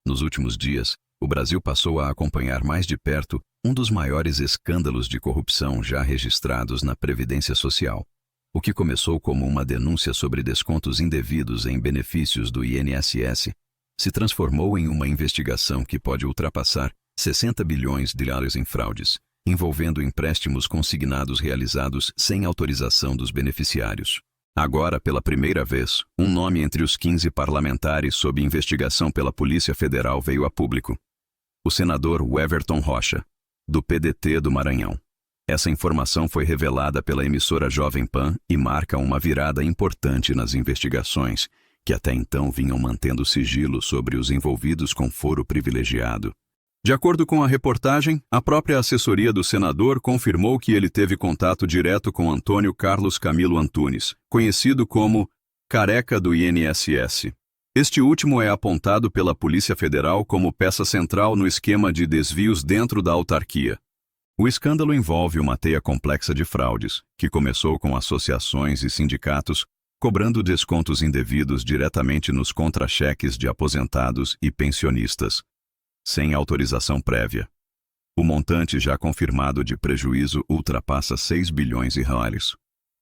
Nos últimos dias, o Brasil passou a acompanhar mais de perto um dos maiores escândalos de corrupção já registrados na Previdência Social. O que começou como uma denúncia sobre descontos indevidos em benefícios do INSS se transformou em uma investigação que pode ultrapassar 60 bilhões de reais em fraudes, envolvendo empréstimos consignados realizados sem autorização dos beneficiários. Agora, pela primeira vez, um nome entre os 15 parlamentares sob investigação pela Polícia Federal veio a público. O senador Weverton Rocha, do PDT do Maranhão. Essa informação foi revelada pela emissora Jovem Pan e marca uma virada importante nas investigações, que até então vinham mantendo sigilo sobre os envolvidos com foro privilegiado. De acordo com a reportagem, a própria assessoria do senador confirmou que ele teve contato direto com Antônio Carlos Camilo Antunes, conhecido como Careca do INSS. Este último é apontado pela Polícia Federal como peça central no esquema de desvios dentro da autarquia. O escândalo envolve uma teia complexa de fraudes, que começou com associações e sindicatos cobrando descontos indevidos diretamente nos contra-cheques de aposentados e pensionistas, sem autorização prévia. O montante já confirmado de prejuízo ultrapassa 6 bilhões de reais.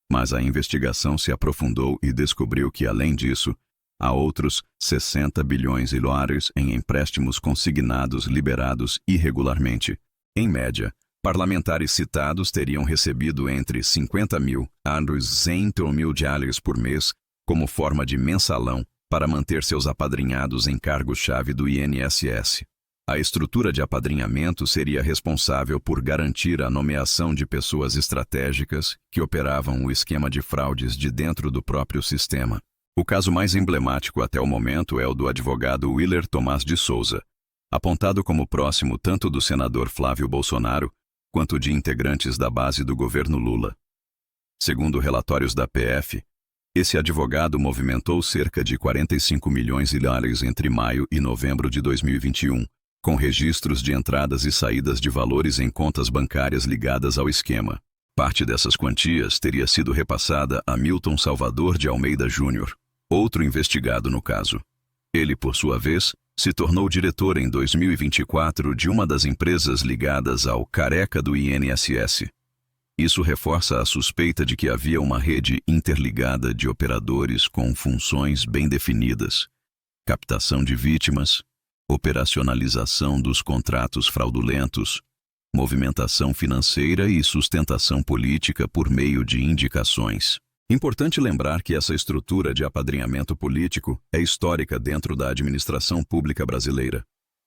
Mas a investigação se aprofundou e descobriu que, além disso, há outros 60 bilhões de reais em empréstimos consignados liberados irregularmente. Em média, parlamentares citados teriam recebido entre 50 mil a 200 mil reais por mês como forma de mensalão para manter seus apadrinhados em cargos-chave do INSS. A estrutura de apadrinhamento seria responsável por garantir a nomeação de pessoas estratégicas que operavam o esquema de fraudes de dentro do próprio sistema. O caso mais emblemático até o momento é o do advogado Willer Tomás de Souza, apontado como próximo tanto do senador Flávio Bolsonaro quanto de integrantes da base do governo Lula. Segundo relatórios da PF, esse advogado movimentou cerca de 45 milhões de reais entre maio e novembro de 2021, com registros de entradas e saídas de valores em contas bancárias ligadas ao esquema. Parte dessas quantias teria sido repassada a Milton Salvador de Almeida Júnior, outro investigado no caso. Ele, por sua vez, se tornou diretor em 2024 de uma das empresas ligadas ao Careca do INSS. Isso reforça a suspeita de que havia uma rede interligada de operadores com funções bem definidas: captação de vítimas, operacionalização dos contratos fraudulentos, movimentação financeira e sustentação política por meio de indicações. Importante lembrar que essa estrutura de apadrinhamento político é histórica dentro da administração pública brasileira.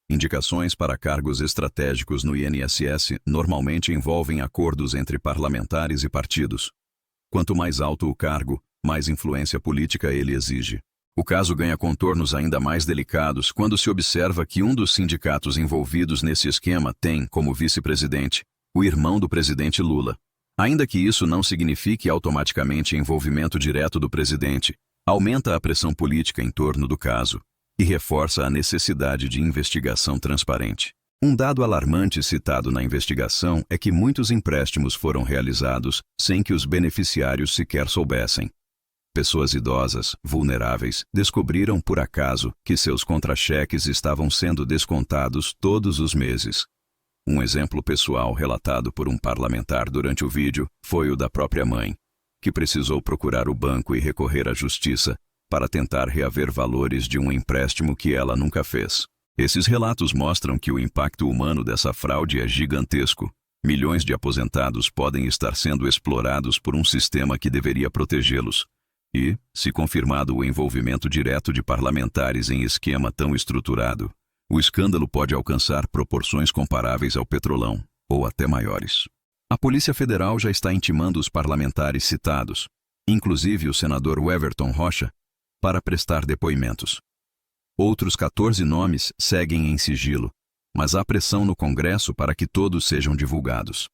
Indicações para cargos estratégicos no INSS normalmente envolvem acordos entre parlamentares e partidos. Quanto mais alto o cargo, mais influência política ele exige. O caso ganha contornos ainda mais delicados quando se observa que um dos sindicatos envolvidos nesse esquema tem, como vice-presidente, o irmão do presidente Lula. Ainda que isso não signifique automaticamente envolvimento direto do presidente, aumenta a pressão política em torno do caso e reforça a necessidade de investigação transparente. Um dado alarmante citado na investigação é que muitos empréstimos foram realizados sem que os beneficiários sequer soubessem. Pessoas idosas, vulneráveis, descobriram por acaso que seus contra-cheques estavam sendo descontados todos os meses. Um exemplo pessoal relatado por um parlamentar durante o vídeo foi o da própria mãe, que precisou procurar o banco e recorrer à justiça para tentar reaver valores de um empréstimo que ela nunca fez. Esses relatos mostram que o impacto humano dessa fraude é gigantesco. Milhões de aposentados podem estar sendo explorados por um sistema que deveria protegê-los. E, se confirmado o envolvimento direto de parlamentares em esquema tão estruturado, o escândalo pode alcançar proporções comparáveis ao Petrolão, ou até maiores. A Polícia Federal já está intimando os parlamentares citados, inclusive o senador Weverton Rocha, para prestar depoimentos. Outros 14 nomes seguem em sigilo, mas há pressão no Congresso para que todos sejam divulgados.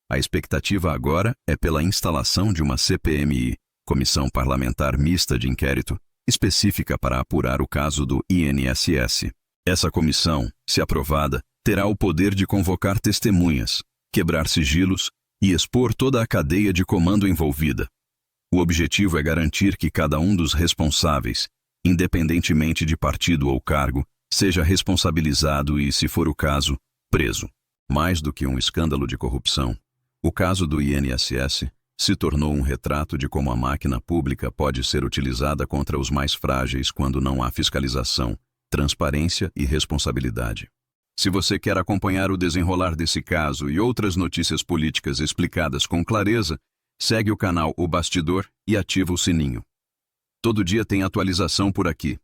A expectativa agora é pela instalação de uma CPMI, Comissão Parlamentar Mista de Inquérito, específica para apurar o caso do INSS. Essa comissão, se aprovada, terá o poder de convocar testemunhas, quebrar sigilos e expor toda a cadeia de comando envolvida. O objetivo é garantir que cada um dos responsáveis, independentemente de partido ou cargo, seja responsabilizado e, se for o caso, preso. Mais do que um escândalo de corrupção, o caso do INSS se tornou um retrato de como a máquina pública pode ser utilizada contra os mais frágeis quando não há fiscalização, transparência e responsabilidade. Se você quer acompanhar o desenrolar desse caso e outras notícias políticas explicadas com clareza, segue o canal O Bastidor e ativa o sininho. Todo dia tem atualização por aqui.